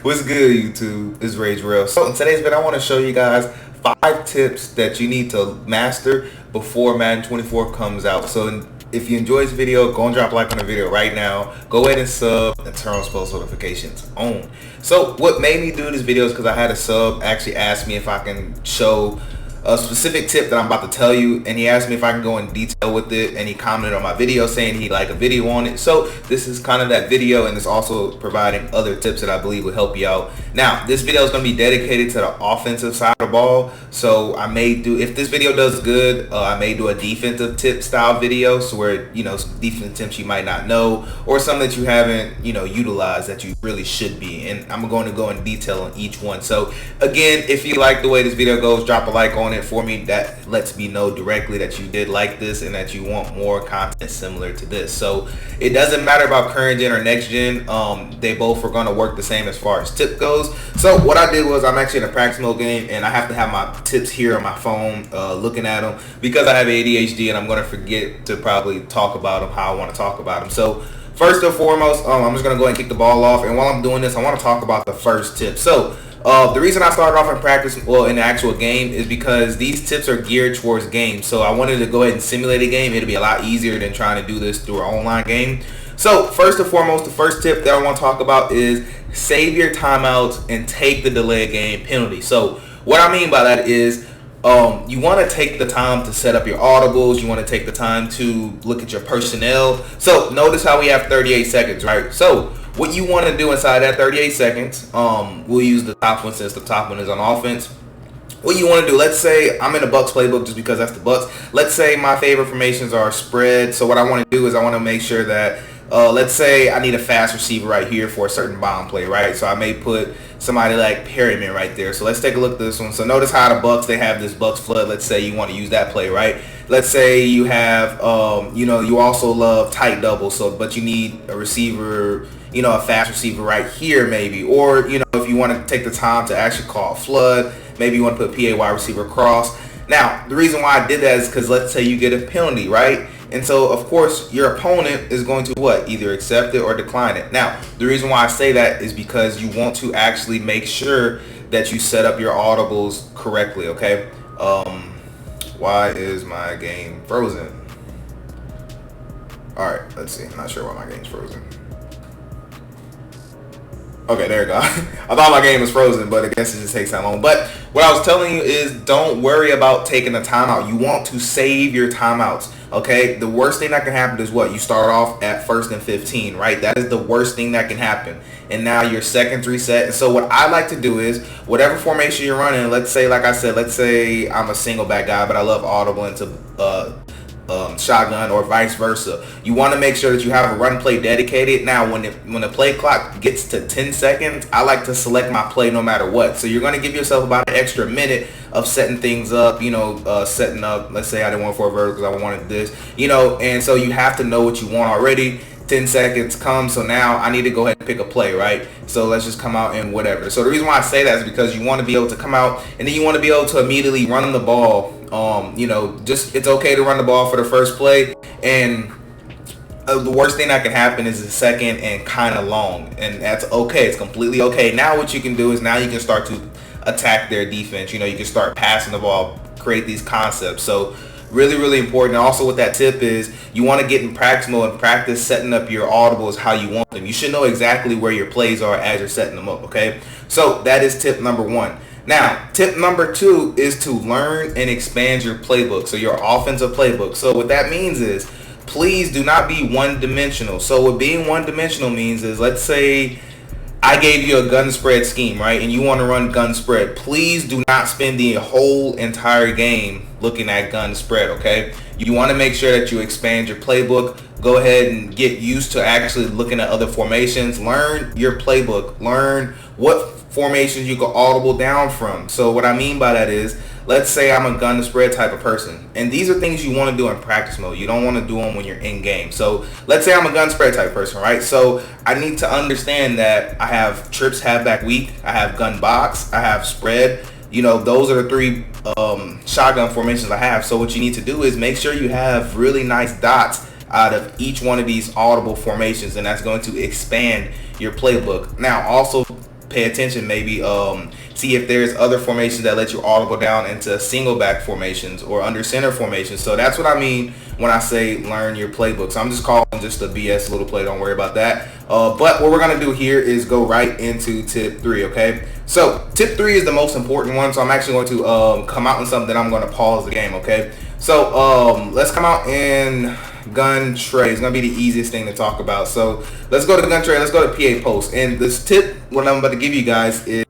What's good, YouTube? It's Rage Real. So in today's video, I want to show you guys 5 tips that you need to master before Madden 24 comes out. So if you enjoy this video, go and drop a like on the video right now. Go ahead and sub and turn on post notifications on. So what made me do this video is because I had a sub actually ask me if I can show a specific tip that I'm about to tell you, and he asked me if I can go in detail with it, and he commented on my video saying he'd like a video on it. So this is kind of that video, and it's also providing other tips that I believe will help you out. Now this video is going to be dedicated to the offensive side of the ball, so I may do, if this video does good, I may do a defensive tip style video, so where, you know, some defensive tips you might not know, or some that you haven't, you know, utilized that you really should be, and I'm going to go in detail on each one. So again, if you like the way this video goes, drop a like on it for me. That lets me know directly that you did like this and that you want more content similar to this. So it doesn't matter about current gen or next gen, they both are going to work the same as far as tip goes. So what I did was, I'm actually in a practice mode game, and I have to have my tips here on my phone, looking at them, because I have ADHD and I'm going to forget to probably talk about them how I want to talk about them. So first and foremost, I'm just going to go ahead and kick the ball off, and while I'm doing this, I want to talk about the first tip. So the reason I started off in practice, well, in the actual game, is because these tips are geared towards games. So I wanted to go ahead and simulate a game. It'll be a lot easier than trying to do this through an online game. So first and foremost, the first tip that I want to talk about is save your timeouts and take the delayed game penalty. So what I mean by that is, you want to take the time to set up your audibles. You want to take the time to look at your personnel. So notice how we have 38 seconds, right? So what you want to do inside that 38 seconds, we'll use the top one since the top one is on offense. What you want to do, let's say I'm in a Bucks playbook just because that's the Bucks. Let's say my favorite formations are spread. So what I want to do is I want to make sure that, let's say I need a fast receiver right here for a certain bomb play, right? So I may put somebody like Perryman right there. So let's take a look at this one. So notice how the Bucks, they have this Bucks flood. Let's say you want to use that play, right? Let's say you have, you know, you also love tight double, so but you need a receiver, you know, a fast receiver right here maybe, or, you know, if you want to take the time to actually call a flood, maybe you want to put PA wide receiver across. Now the reason why I did that is because let's say you get a penalty, right? And so of course your opponent is going to what? Either accept it or decline it. Now the reason why I say that is because you want to actually make sure that you set up your audibles correctly, okay? Why is my game frozen? Alright, let's see. I'm not sure why my game's frozen. Okay, there we go. I thought my game was frozen, but I guess it just takes that long. But what I was telling you is, don't worry about taking a timeout. You want to save your timeouts, okay? The worst thing that can happen is what? You start off at 1st and 15, right? That is the worst thing that can happen. And now your seconds reset. And so what I like to do is, whatever formation you're running, let's say, like I said, let's say I'm a single back guy, but I love audible into shotgun or vice versa. You want to make sure that you have a run play dedicated. Now when the play clock gets to 10 seconds, I like to select my play no matter what. So you're going to give yourself about an extra minute of setting things up, you know, setting up, let's say I didn't want for a vertical because I wanted this, you know, and so you have to know what you want already. 10 seconds come, so now I need to go ahead and pick a play, right? So let's just come out and whatever. So the reason why I say that is because you want to be able to come out and then you want to be able to immediately run the ball. You know, just, it's okay to run the ball for the first play, and the worst thing that can happen is the second and kind of long, and that's okay. It's completely okay. Now what you can do is, now you can start to attack their defense. You know, you can start passing the ball, create these concepts. So really important. And also with that tip is, you want to get in practice mode and practice setting up your audibles how you want them. You should know exactly where your plays are as you're setting them up, okay? So that is tip number 1. Now tip number 2 is to learn and expand your playbook, so your offensive playbook. So what that means is, please do not be one-dimensional. So what being one-dimensional means is, let's say I gave you a gun spread scheme, right? And you want to run gun spread. Please do not spend the whole entire game looking at gun spread, okay? You want to make sure that you expand your playbook. Go ahead and get used to actually looking at other formations. Learn your playbook. Learn what formations you can audible down from. So what I mean by that is, let's say I'm a gun spread type of person, and these are things you want to do in practice mode. You don't want to do them when you're in game. So let's say I'm a gun spread type person, right? So I need to understand that I have trips halfback weak, I have gun box, I have spread. You know, those are the 3 shotgun formations I have. So what you need to do is make sure you have really nice dots out of each one of these audible formations, and that's going to expand your playbook. Now also pay attention, maybe see if there's other formations that let you audible down into single back formations or under center formations. So that's what I mean when I say learn your playbook. So I'm just calling just a BS little play, don't worry about that. But what we're gonna do here is go right into tip 3, okay? So tip 3 is the most important one, so I'm actually going to come out in something. I'm going to pause the game, okay? So let's come out in gun tray. It's gonna be the easiest thing to talk about. So let's go to gun tray. Let's go to PA post. And this tip, what I'm about to give you guys, is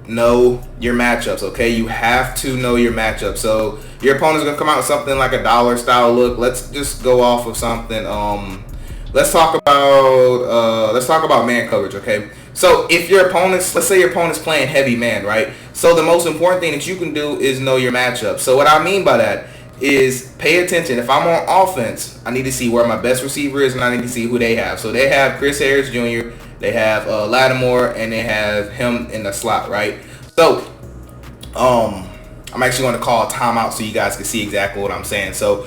know your matchups. Okay, you have to know your matchup. So your opponent's gonna come out with something like a dollar style look. Let's just go off of something. Let's talk about man coverage. Okay. So if your opponent's, let's say your opponent's playing heavy man, right? So the most important thing that you can do is know your matchup. So what I mean by that is pay attention. If I'm on offense, I need to see where my best receiver is, and I need to see who they have. So they have Chris Harris Jr., they have Lattimore, and they have him in the slot, right? So I'm actually going to call a timeout so you guys can see exactly what I'm saying. So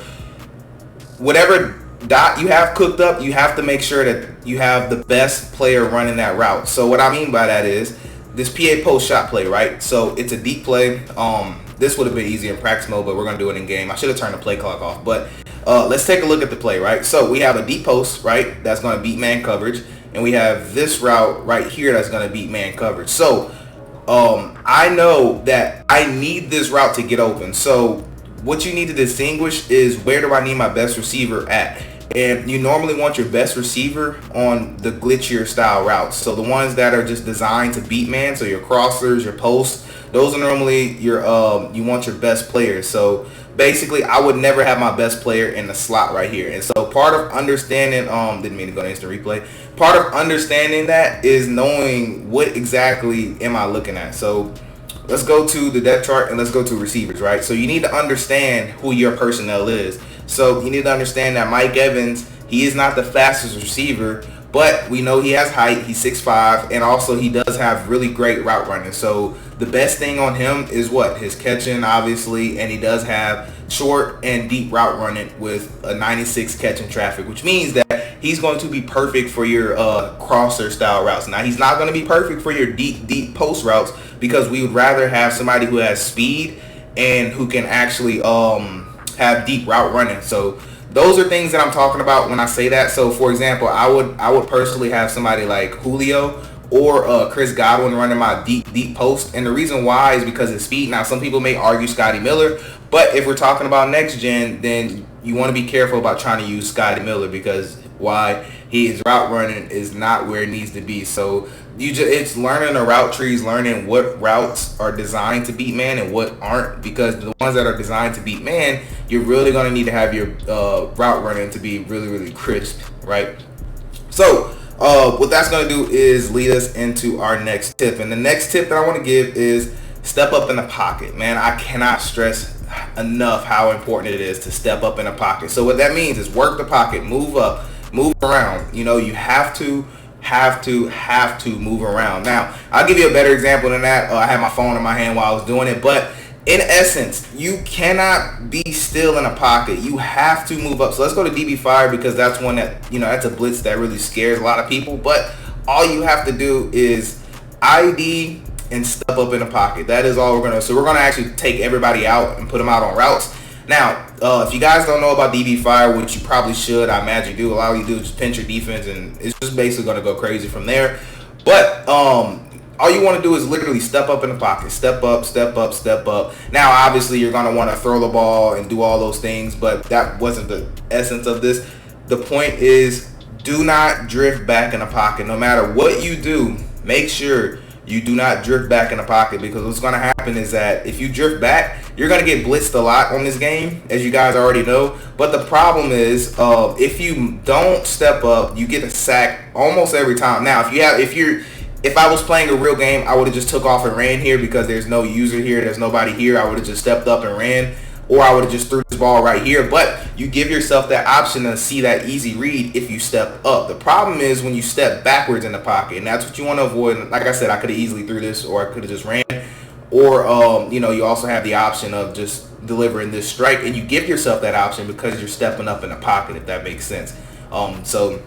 whatever dot you have cooked up, you have to make sure that you have the best player running that route. So what I mean by that is this PA post shot play, right? So it's a deep play. This would have been easier in practice mode, but we're going to do it in game. I should have turned the play clock off. But let's take a look at the play, right? So we have a deep post, right? That's going to beat man coverage. And we have this route right here that's going to beat man coverage. So I know that I need this route to get open. So what you need to distinguish is where do I need my best receiver at? And you normally want your best receiver on the glitchier style routes. So the ones that are just designed to beat man, so your crossers, your posts, those are normally your you want your best players. So basically I would never have my best player in the slot right here. And so part of understanding didn't mean to go to instant replay. Part of understanding that is knowing what exactly am I looking at. So let's go to the depth chart and let's go to receivers, right? So you need to understand who your personnel is. So you need to understand that Mike Evans, he is not the fastest receiver, but we know he has height. He's 6'5", and also he does have really great route running. So the best thing on him is what? His catching, obviously, and he does have short and deep route running with a 96 catching traffic, which means that he's going to be perfect for your crosser style routes. Now, he's not going to be perfect for your deep post routes because we would rather have somebody who has speed and who can actually have deep route running. So those are things that I'm talking about when I say that. So for example, I would personally have somebody like Julio or Chris Godwin running my deep post, and the reason why is because of speed. Now some people may argue Scotty Miller, but if we're talking about next gen, then you want to be careful about trying to use Scotty Miller because why? His route running is not where it needs to be. So it's learning the route trees, learning what routes are designed to beat man and what aren't, because the ones that are designed to beat man, you're really going to need to have your route running to be really, really crisp, right? So what that's going to do is lead us into our next tip. And the next tip that I want to give is step up in the pocket. Man, I cannot stress enough how important it is to step up in the pocket. So what that means is work the pocket, move up, move around. You know, you have to move around. Now, I'll give you a better example than that. I had my phone in my hand while I was doing it, but in essence, you cannot be still in a pocket. You have to move up. So let's go to DB Fire because that's one that, you know, that's a blitz that really scares a lot of people. But all you have to do is ID and step up in the pocket. That is all we're gonna. So we're gonna actually take everybody out and put them out on routes. Now, if you guys don't know about DB Fire, which you probably should, I imagine you do. A lot of you do is just pinch your defense, and it's just basically gonna go crazy from there. But all you want to do is literally step up in the pocket, step up, step up, step up. Now, obviously, you're gonna want to throw the ball and do all those things, but that wasn't the essence of this. The point is, do not drift back in the pocket. No matter what you do, make sure you do not drift back in the pocket, because what's going to happen is that if you drift back, you're going to get blitzed a lot on this game, as you guys already know. But the problem is, if you don't step up, you get a sack almost every time. Now, if I was playing a real game, I would have just took off and ran here because there's no user here, there's nobody here. I would have just stepped up and ran, or I would have just threw this ball right here. But you give yourself that option to see that easy read if you step up. The problem is when you step backwards in the pocket, and that's what you want to avoid. Like I said, I could have easily threw this, or I could have just ran. Or, you know, you also have the option of just delivering this strike, and you give yourself that option because you're stepping up in the pocket, if that makes sense. So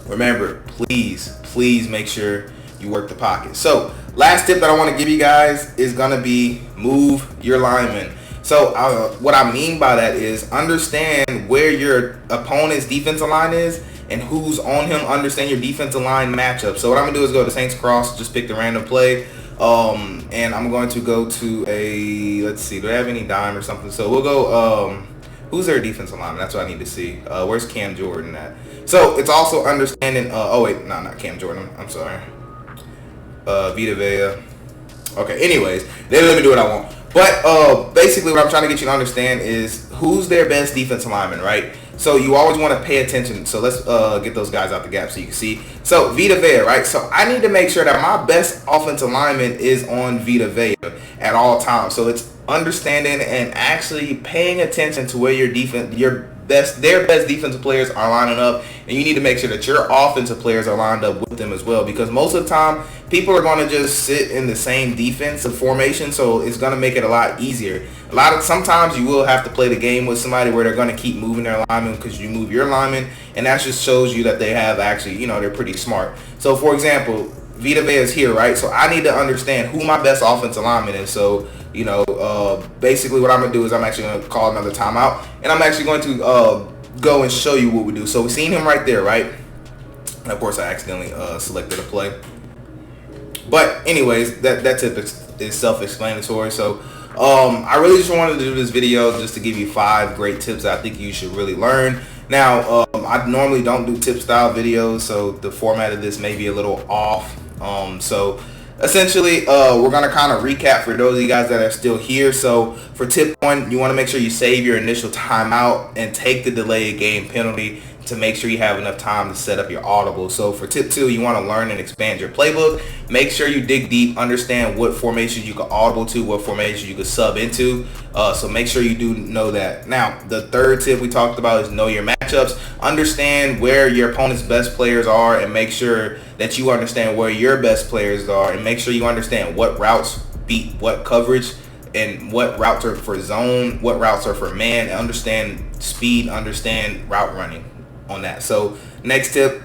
remember, please make sure you work the pocket. So last tip that I want to give you guys is going to be move your linemen. So what I mean by that is understand where your opponent's defensive line is and who's on him. Understand your defensive line matchup. So what I'm going to do is go to Saints Cross, just pick the random play. And I'm going to go to a, let's see, do they have any dime or something? So we'll go, who's their defensive lineman? That's what I need to see. Where's Cam Jordan at? So it's also understanding, oh wait, no, not Cam Jordan. I'm sorry. Vita Vea. Okay, anyways, they let me do what I want. But basically what I'm trying to get you to understand is who's their best defensive lineman, right? So you always want to pay attention. So let's get those guys out the gap so you can see. So Vita Vea, right? So I need to make sure that my best offensive lineman is on Vita Vea at all times. So it's understanding and actually paying attention to where their best defensive players are lining up, and you need to make sure that your offensive players are lined up with them as well, because most of the time people are going to just sit in the same defensive formation, so it's going to make it a lot easier. Sometimes you will have to play the game with somebody where they're going to keep moving their linemen because you move your linemen, and that just shows you that they have actually, they're pretty smart. So for example, Vita Vea is here, right? So I need to understand who my best offensive lineman is. So basically what I'm going to do is I'm actually going to call another timeout, and I'm actually going to go and show you what we do. So we've seen him right there, right? And of course I accidentally selected a play. But anyways, that tip is self-explanatory. So I really just wanted to do this video just to give you 5 great tips that I think you should really learn. Now, I normally don't do tip style videos, so the format of this may be a little off. So essentially, we're going to kind of recap for those of you guys that are still here. So for tip 1, you want to make sure you save your initial timeout and take the delayed game penalty to make sure you have enough time to set up your audible. So for tip 2, you want to learn and expand your playbook. Make sure you dig deep, understand what formations you can audible to, what formations you can sub into. So make sure you do know that. Now, the third tip we talked about is know your matchups. Understand where your opponent's best players are, and make sure that you understand where your best players are, and make sure you understand what routes beat what coverage, and what routes are for zone, what routes are for man. Understand speed, understand route running on that. So next tip,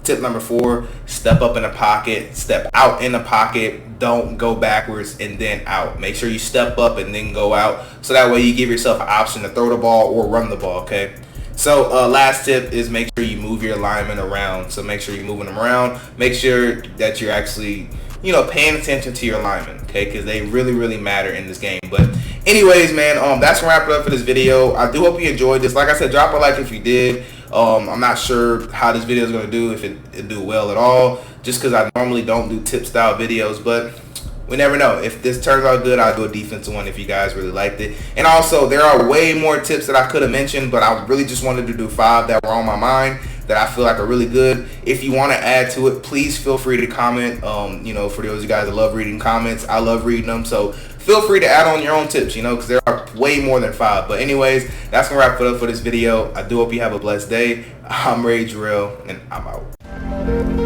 tip number 4, step up in the pocket, step out in the pocket, don't go backwards and then out. Make sure you step up and then go out, so that way you give yourself an option to throw the ball or run the ball, okay? So last tip is make sure you move your linemen around. So make sure you're moving them around. Make sure that you're actually paying attention to your linemen, okay, because they really matter in this game. But anyways, man, that's gonna wrap it up for this video. I do hope you enjoyed this. Like I said, drop a like if you did. I'm not sure how this video is going to do, if it do well at all, just because I normally don't do tip style videos, but we never know. If this turns out good, I'll do a defensive one if you guys really liked it. And also, there are way more tips that I could have mentioned, but I really just wanted to do 5 that were on my mind that I feel like are really good. If you want to add to it, please feel free to comment. For those of you guys that love reading comments, I love reading them. So feel free to add on your own tips, because there are way more than 5. But anyways, that's going to wrap it up for this video. I do hope you have a blessed day. I'm Ray Jarrell, and I'm out.